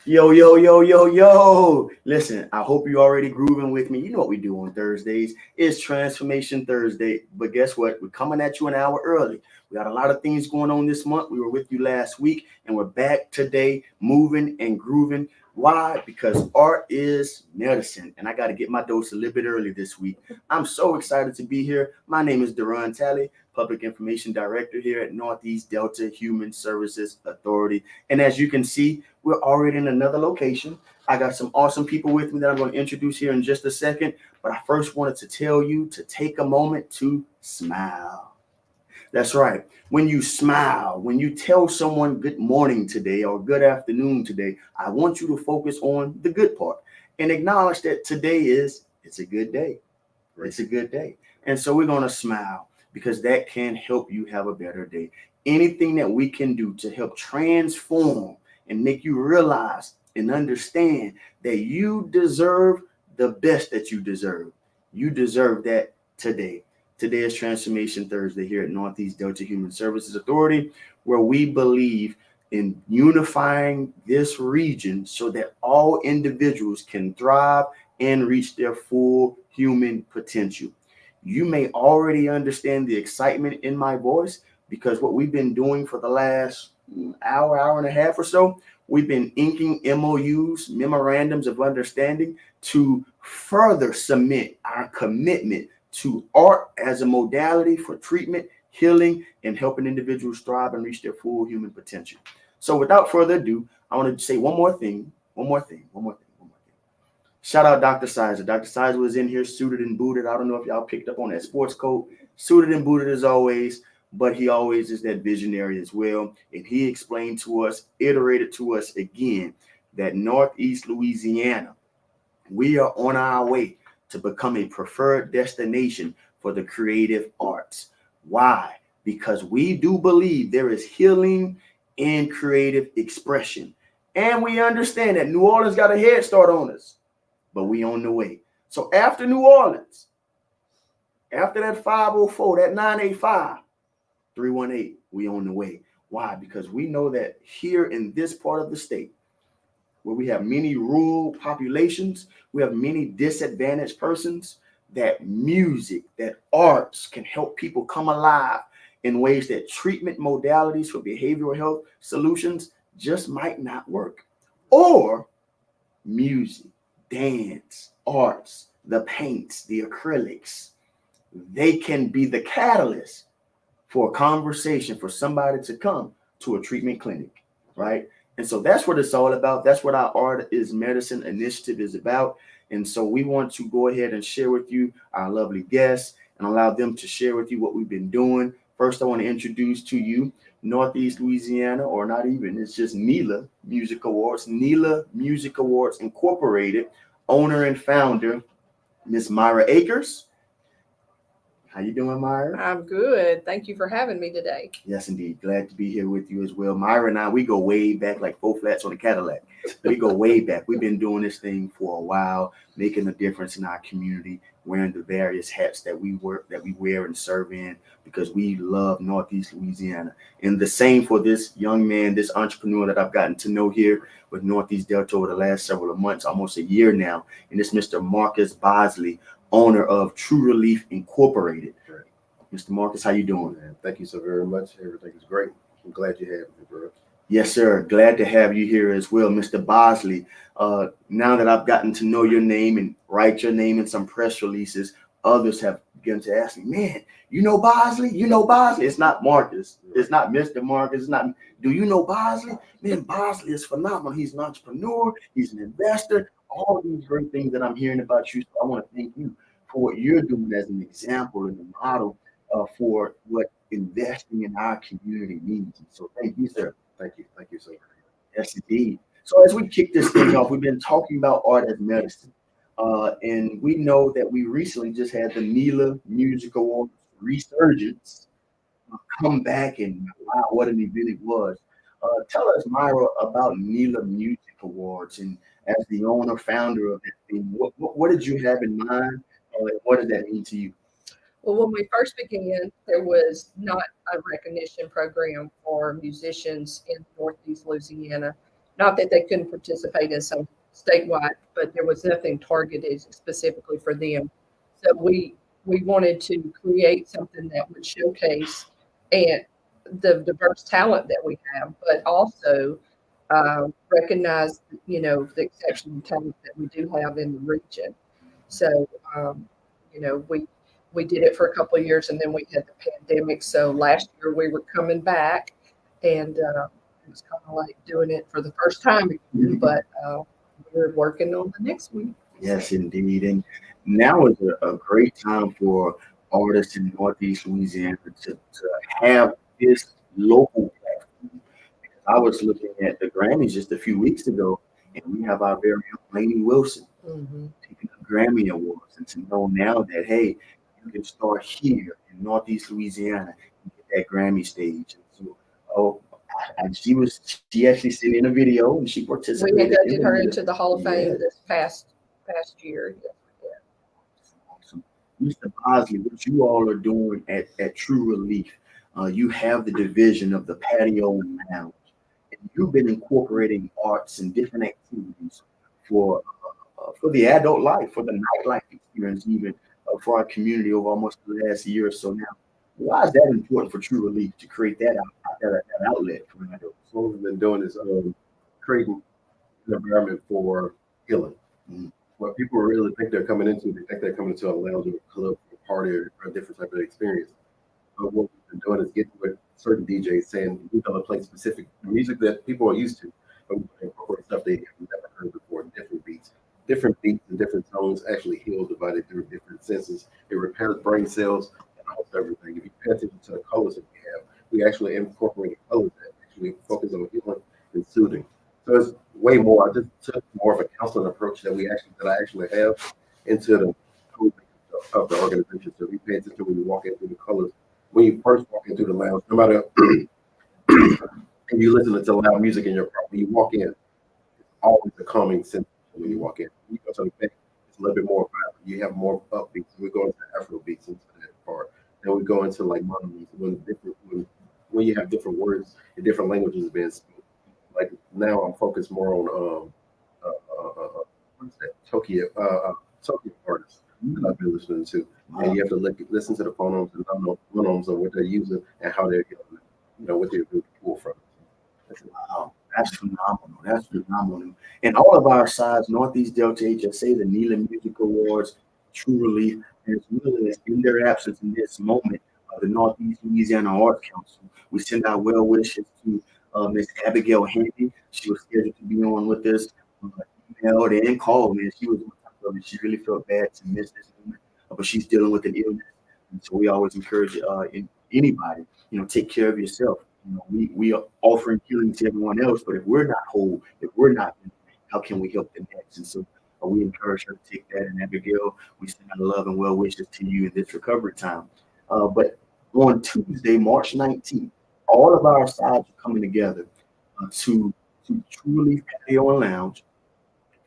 Yo, yo, yo, yo, yo. Listen, I hope you already grooving with me. You know what we do on Thursdays. It's Transformation Thursday. But guess what? We're coming at you an hour early. We got a lot of things going on this month. We were with you last week, and we're back today, moving and grooving. Why? Because art is medicine, and I got to get my dose a little bit early this week. I'm so excited to be here. My name is Duran Talley, Public Information Director here at Northeast Delta Human Services Authority. And as you can see, we're already in another location. I got some awesome people with me that I'm going to introduce here in just a second. But I first wanted to tell you to take a moment to smile. That's right. When you smile, when you tell someone good morning today or good afternoon today, I want you to focus on the good part and acknowledge that today it's a good day. It's a good day. And so we're going to smile because that can help you have a better day. Anything that we can do to help transform and make you realize and understand that you deserve the best that you deserve. You deserve that today. Today is Transformation Thursday here at Northeast Delta Human Services Authority, where we believe in unifying this region so that all individuals can thrive and reach their full human potential. You may already understand the excitement in my voice because what we've been doing for the last hour and a half or so, we've been inking MOUs, memorandums of understanding, to further cement our commitment to art as a modality for treatment, healing, and helping individuals thrive and reach their full human potential. So without further ado, I want to say one more thing. Shout out Dr. Sizer. Dr. Sizer was in here suited and booted. I don't know if y'all picked up on that sports coat. Suited and booted as always, but he always is that visionary as well. And he explained to us, iterated to us again, that Northeast Louisiana, we are on our way to become a preferred destination for the creative arts. Why? Because we do believe there is healing in creative expression. And we understand that New Orleans got a head start on us, but we on the way. So after New Orleans, after that 504, that 985, 318, we on the way. Why? Because we know that here in this part of the state, where we have many rural populations, we have many disadvantaged persons, that music, that arts can help people come alive in ways that treatment modalities for behavioral health solutions just might not work. Or music, dance, arts, the paints, the acrylics, they can be the catalyst for a conversation for somebody to come to a treatment clinic, right? And so that's what it's all about. That's what our Art is Medicine initiative is about. And so we want to go ahead and share with you our lovely guests and allow them to share with you what we've been doing. First, I want to introduce to you Northeast Louisiana, or not even, it's just NELA Music Awards, NELA Music Awards Incorporated, owner and founder, Miss Myra Akers. How you doing, Myra? I'm good. Thank you for having me today. Yes, indeed. Glad to be here with you as well. Myra and I, we go way back, like four flats on a Cadillac. We go way back. We've been doing this thing for a while, making a difference in our community, wearing the various hats that we wear and serve in, because we love Northeast Louisiana. And the same for this young man, this entrepreneur that I've gotten to know here with Northeast Delta over the last several months, almost a year now. And it's Mr. Markus Bosley, owner of True Releaf Incorporated. Mr. Markus, how you doing? Man, thank you so very much. Everything is great. I'm glad you have me, bro. Yes, sir. Glad to have you here as well, Mr. Bosley. Now that I've gotten to know your name and write your name in some press releases, others have begun to ask me, man, you know Bosley? You know Bosley? It's not Markus. It's not Mr. Markus. It's not, do you know Bosley? Man, Bosley is phenomenal. He's an entrepreneur. He's an investor. All these great things that I'm hearing about you. So I want to thank you for what you're doing as an example and a model for what investing in our community means. So thank you, sir. Thank you. Thank you so much. Yes, indeed. So as we kick this thing off, we've been talking about art as medicine. And we know that we recently just had the NELA Music Awards resurgence come back, and wow, what an event it was. Tell us, Myra, about NELA Music Awards, and as the owner, founder of that thing, what did you have in mind? What did that mean to you? Well, when we first began, there was not a recognition program for musicians in Northeast Louisiana. not that they couldn't participate in some statewide, but there was nothing targeted specifically for them. So we wanted to create something that would showcase and the diverse talent that we have, but also recognize, the exceptional talent that we do have in the region. So, we did it for a couple of years, and then we had the pandemic. So last year we were coming back, and it was kind of like doing it for the first time again, but we're working on the next week. Yes, indeed. And now is a great time for artists in Northeast Louisiana to have this local platform. Because I was looking at the Grammys just a few weeks ago, and we have our very own Lainey Wilson taking the Grammy Awards. And to know now that, hey, you can start here in Northeast Louisiana and get that Grammy stage. And so, and she actually sent in a video and she participated. We inducted her into the Hall of Yeah. Fame this past year. Awesome. Mr. Bosley, what you all are doing at True Relief, you have the division of the patio and lounge. And you've been incorporating arts and different activities for the adult life, for the nightlife experience, even for our community over almost the last year or so now. Why is that important for True Relief to create that outlet for adults? So what we've been doing is creating an environment for healing. What people really think they're coming into, they think they're coming into a lounge or a club or a party or a different type of experience. But what we've been doing is getting with certain DJs saying we're going to play specific music that people are used to, but we're going to incorporate stuff they have never heard before, different beats and different tones actually heal divided through different senses. It repairs brain cells and almost everything. If you pay attention to the colors that we have, we actually incorporate colors that actually focus on healing and soothing. So it's way more. I just took more of a counseling approach that I actually have into the code of the organization. So we pay attention when you walk in through the colors. When you first walk in through the lounge, no matter if you listen to loud music in your car, when you walk in, it's always a calming sensation when you walk in. You go to the back, it's a little bit more vibrant. You have more upbeats. We go into Afro beats into that part. Then we go into like monobeats when you have different words and different languages being spoken. Like now I'm focused more on what's that? Tokyo artists that I've been listening to. And you have to listen to the phonemes and monomes of what they're using and how they're what they're doing to pull from. Wow, that's phenomenal. That's phenomenal. And all of our sides, Northeast Delta HSA, the NELA Music Awards, True Relief, as well as in their absence in this moment, the Northeast Louisiana Arts Council. We send our well wishes to Miss Abigail Handy. She was scheduled to be on with us, emailed and called, man. She was on top of it. She really felt bad to miss this moment, but she's dealing with an illness. And so we always encourage anybody, take care of yourself. We are offering healing to everyone else, but if we're not whole, if we're not, how can we help the next? And so we encourage her to take that. And Abigail, we send our love and well wishes to you in this recovery time. But on Tuesday, March 19th, all of our sides are coming together to True Relief Patio and Lounge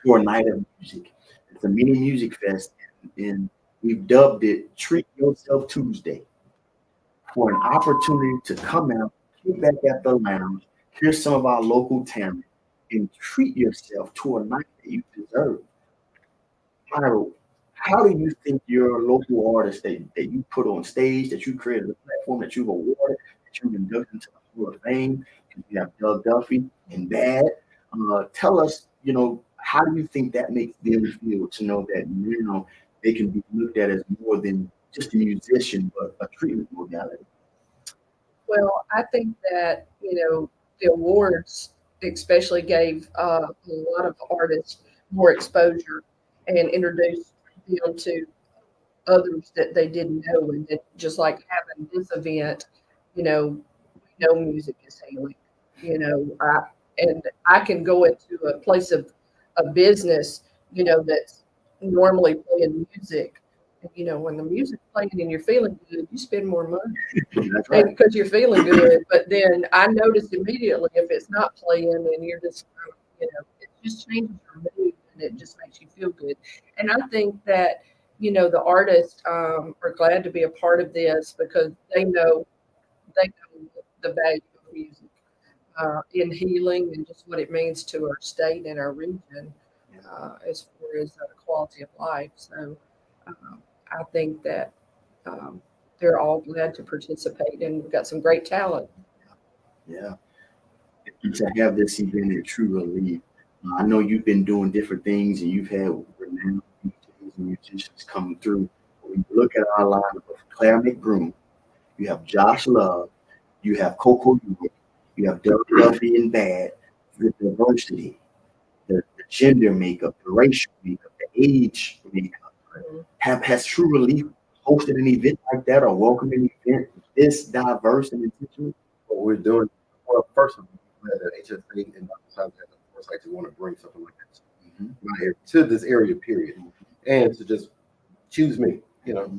for a night of music. It's a mini music fest, and we've dubbed it Treat Yourself Tuesday, for an opportunity to come out, get back at the lounge, hear some of our local talent, and treat yourself to a night that you deserve. Myra, how do you think your local artists that you put on stage, that you created a platform, that you've awarded, that you've inducted into the Hall of Fame? You have Doug Duffy and Bad. Tell us, how do you think that makes them feel to know that they can be looked at as more than just a musician, but a treatment modality? Well, I think that, the awards especially gave a lot of artists more exposure and introduced them to others that they didn't know. And that just like having this event, we know music is healing. I can go into a place of business, that's normally playing music. When the music's playing and you're feeling good, you spend more money. That's right. Because you're feeling good. But then I noticed immediately if it's not playing and you're just, it just changes your mood and it just makes you feel good. And I think that, the artists are glad to be a part of this because they know the value of music. in healing and just what it means to our state and our region as far as quality of life. So I think that they're all glad to participate, and we've got some great talent. Yeah. To have this event at True Releaf, I know you've been doing different things and you've had renowned DJs and musicians come through. When you look at our lineup of Claire McBroom, you have Josh Love, you have Coco Hewitt, you have Derek Duffy and Bad, the diversity, the gender makeup, the racial makeup, the age makeup. Has True Relief hosted an event like that or welcomed an event this diverse and intentional? What we're doing, well, first of all, that HSA and Dr. Silas had the foresight to want to bring something like that to this area, period, and to just choose me,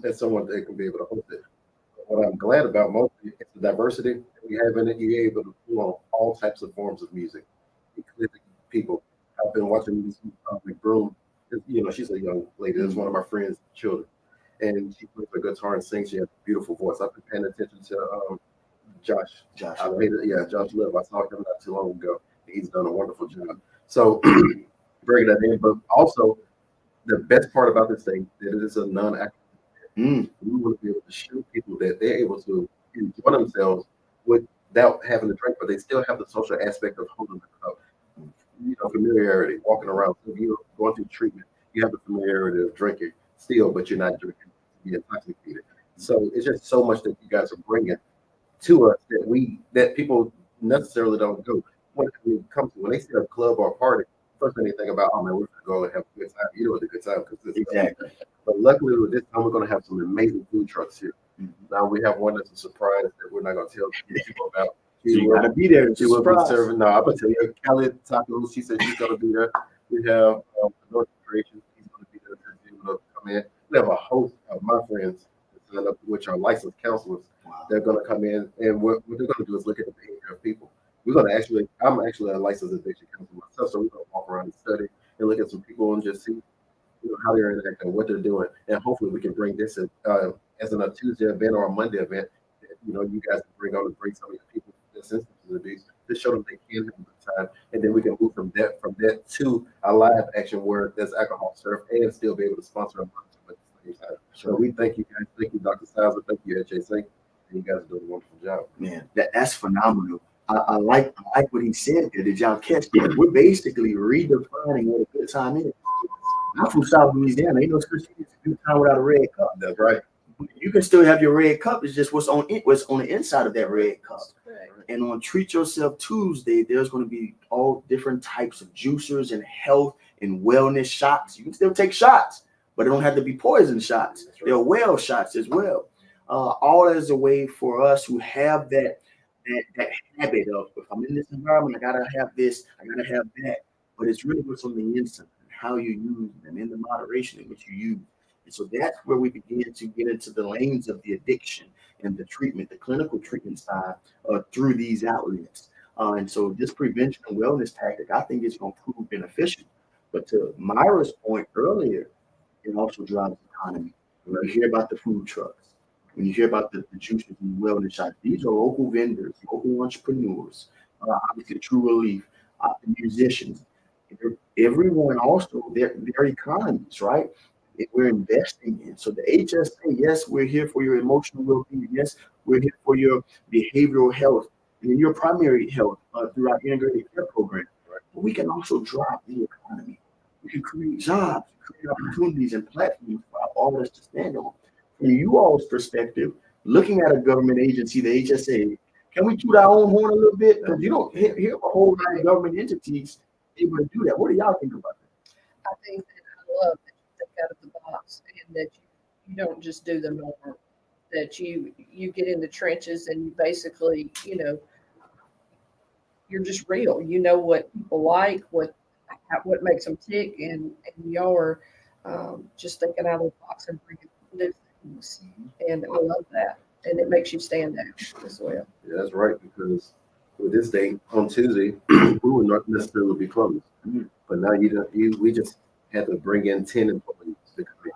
as someone that can be able to host it. What I'm glad about mostly is the diversity that we have in it. You're able to pull on all types of forms of music. People, I've been watching this McBroom. She's a young lady. That's one of my friend's children, and she plays the guitar and sings. She has a beautiful voice. I've been paying attention to Josh. Josh Love. I saw him not too long ago. He's done a wonderful job. So bring that in, but also the best part about this thing that it is a non-academic. We want to be able to show people that they're able to enjoy themselves without having to drink, but they still have the social aspect of holding the cup. Familiarity, walking around. So if you're going through treatment, you have the familiarity of drinking still, but you're not drinking to be intoxicated. So it's just so much that you guys are bringing to us that people necessarily don't go. When they see a club or a party, first thing they think about, oh man, we're gonna go and have a good time. It's a good time because exactly. But luckily with this time, we're gonna have some amazing food trucks here. Now we have one that's a surprise that we're not gonna tell people about. You gotta be there. She will be serving. No, I'm gonna tell you, Kelly Tacos. She said she's gonna be there. We have North Creations. He's gonna be there to be able to come in. We have a host of my friends that signed up, which are licensed counselors. Wow. They're gonna come in, and what they're gonna do is look at the behavior of people. I'm actually a licensed addiction counselor myself, so we're gonna walk around and study and look at some people and just see how they're interacting, what they're doing, and hopefully we can bring this as a Tuesday event or a Monday event. You guys can bring some of your people that's instances of abuse to show them they can have a good time, and then we can move from that to a live action where there's alcohol served and still be able to sponsor them at the same time. So we thank you guys, thank you Dr. Silas, thank you HSA, and you guys are doing a wonderful job. Man, that's phenomenal. I like what he said there. Did y'all catch that? We're basically redefining what a good time is. I'm from South Louisiana. Ain't no such thing as a good time without a red cup. That's right. You can still have your red cup. It's just what's on the inside of that red cup. Right. And on Treat Yourself Tuesday, there's going to be all different types of juicers and health and wellness shots. You can still take shots, but it don't have to be poison shots. Right. They're well shots as well. All as a way for us who have that habit of, if I'm in this environment, I gotta have this, I gotta have that. But it's really what's on the inside and how you use them in the moderation in which you use. And so that's where we begin to get into the lanes of the addiction and the treatment, the clinical treatment side through these outlets. And so this prevention and wellness tactic, I think is going to prove beneficial. But to Myra's point earlier, it also drives the economy. When you hear about the food trucks, when you hear about the juices and wellness shots, these are local vendors, local entrepreneurs, obviously True Relief, the musicians, everyone also, their economies, right? We're investing in. So the HSA, yes, we're here for your emotional well-being. Yes, we're here for your behavioral health and your primary health through our integrated care program. Right? But we can also drive the economy. We can create jobs, create opportunities and platforms for all of us to stand on. From you all's perspective, looking at a government agency, the HSA, can we toot our own horn a little bit? Because you don't hear a whole lot of government entities able to do that. What do y'all think about that? I think that I love that you think out of the box and that you don't just do the norm, that you get in the trenches and you basically, you're just real. You know what people like, what makes them tick, and y'all are just thinking out of the box and bringing new things. And I love that. And it makes you stand out as well. Yeah, that's right, because with this date on Tuesday, we would not necessarily be closed. But now we just had to bring in 10 employees to come in.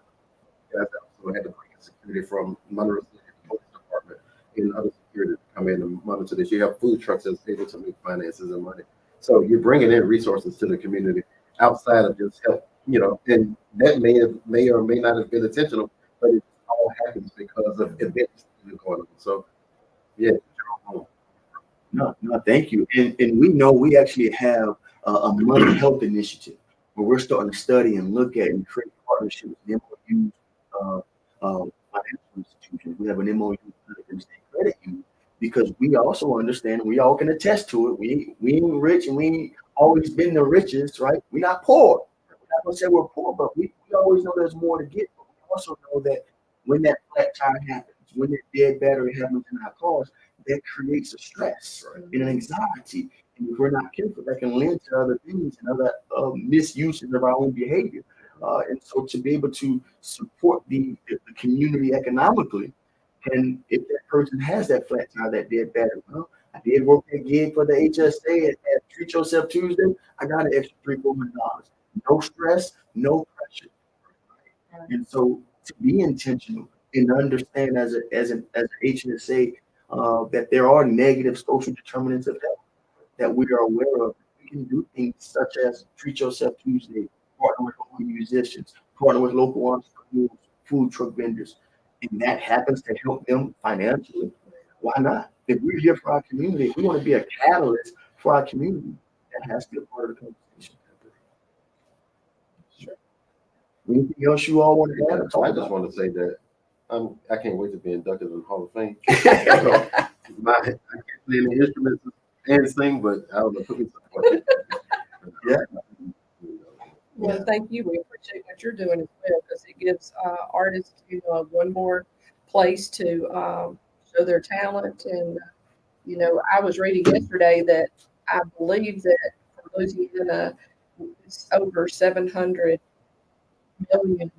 We also had to bring in security from Monroe City Police Department and other here to come in and monitor this. You have food trucks that's able to make finances and money. So you're bringing in resources to the community outside of just help, and that may or may not have been intentional, but it all happens because of events that are going on. So, yeah. No, thank you. And we know we actually have a mental health initiative where we're starting to study and look at and create partnerships with MOU financial institutions. We have an MOU with State Credit Union because we also understand, we all can attest to it. We ain't rich and we ain't always been the richest, right? We're not poor. We're not gonna say we're poor, but we always know there's more to get. But we also know that when that flat tire happens, when that dead battery happens in our cars, that creates a stress and an anxiety. And if we're not careful, that can lend to other things and other misuses of our own behavior. And so to be able to support the community economically, and if that person has that flat tire, that dead battery, well, I did work that gig for the HSA at Treat Yourself Tuesday. I got an extra $300-400. No stress, no pressure. And so to be intentional and understand as an HSA that there are negative social determinants of health that we are aware of. We can do things such as Treat Yourself Tuesday, partner with local musicians, partner with local entrepreneurs, food truck vendors, and that happens to help them financially. Why not? If we're here for our community, if we want to be a catalyst for our community, that has to be a part of the conversation. Sure. Anything else you all want to add? I just want to say that I can't wait to be inducted in the Hall of Fame. I can't play any instruments and sing, but I don't know. Put me somewhere. Yeah. Well, thank you. We appreciate what you're doing as well because it gives artists, one more place to show their talent. And I was reading yesterday that I believe that for Louisiana, it's over $700 million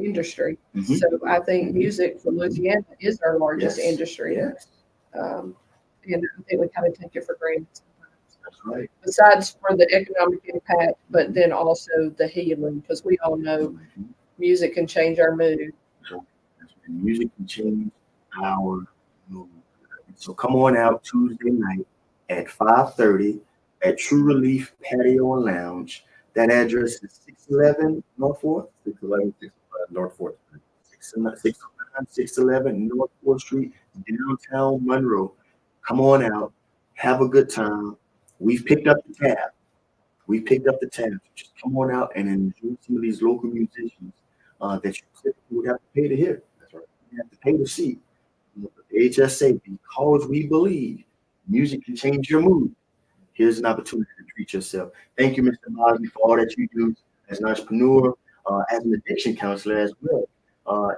industry. Mm-hmm. So I think music for Louisiana is our largest industry. Yes. And I think we kind of take it for granted sometimes. That's right. Besides for the economic impact, but then also the healing, because we all know music can change our mood. So music can change our mood. So come on out Tuesday night at 5:30 at True Releaf Patio and Lounge. That address is 611 North 4th. 611 North 4th. 611 North 4th Street, downtown Monroe. Come on out. Have a good time. We've picked up the tab. Just come on out and enjoy some of these local musicians that you typically would have to pay to hear. That's right. You have to pay to see. The HSA, because we believe music can change your mood. Here's an opportunity to treat yourself. Thank you, Mr. Bosley, for all that you do as an entrepreneur, as an addiction counselor as well.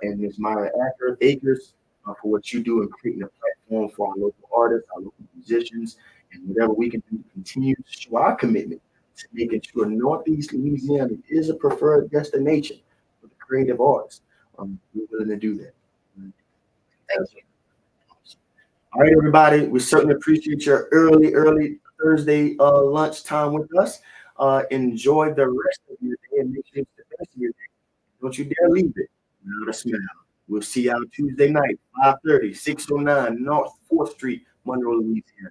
And Ms. Myra Akers for what you do in creating a platform for our local artists, our local musicians, and whatever we can do to continue to show our commitment to making sure Northeast Louisiana is a preferred destination for the creative arts. We're willing to do that. Thank you. All right, everybody. We certainly appreciate your early Thursday lunchtime with us. Enjoy the rest of your day and make sure it's the best of your day. Don't you dare leave it without a smile. We'll see y'all Tuesday night, 5:30, 609 North 4th Street, Monroe, Louisiana.